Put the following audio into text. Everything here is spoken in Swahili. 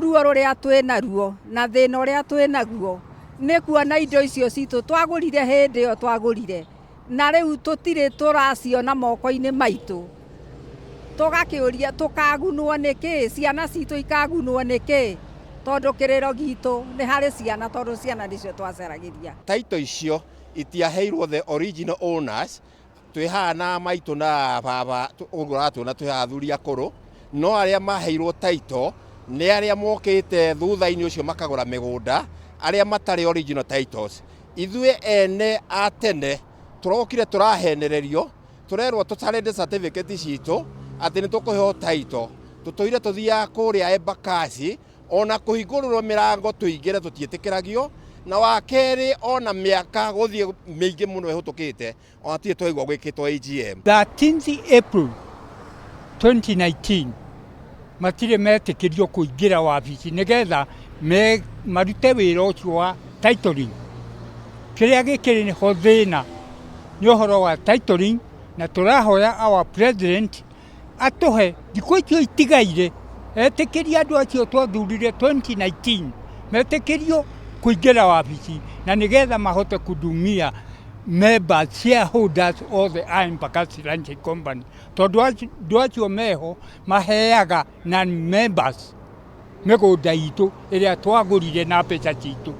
ruo ruria twina ruo na thina uria twina guo ni kuona indo icio citu twagurire hindi yo twagurire na riu tutire turaciona moko-ini maitu tugakiuria tukagunwo niki ciana citu ikagunwo niki tondu kiriro gitu ni hari ciana tondu ciana nicio twaceragiria taito icio itiaheirwo the original owners twihana maitu na baba uguratuna twihathuria kuru no aria maheirwo taito ni aria mokite thutha-ini ucio makagura migunda aria matari original titles ithue ene atene turokire turahenererio turerwo tutarende certificate citu ati ni tukuheo taito tutoire tuthia kuria Embakasi ona kuhingururwo mirango tuingire tutietikiragio na wakeri ona miaka guthie miingi muno ihutukite ona tie twaigwa gwikitwo AGM 13th April 2019 matire metikirio kuingira wabici nigetha marute wira ucio wa titling kiria gikiri ni ho thina ni uhoro wa titling na turahoya our president atuhe thikũ icio itigaire etikiria andu acio twathurire 2019 metikirio kuingira wabici na nigetha mahote kudumia members shareholders of the Embakasi Ranching company tondu acio meho maheaga non members migunda itu iria twagurire na mbeca citu.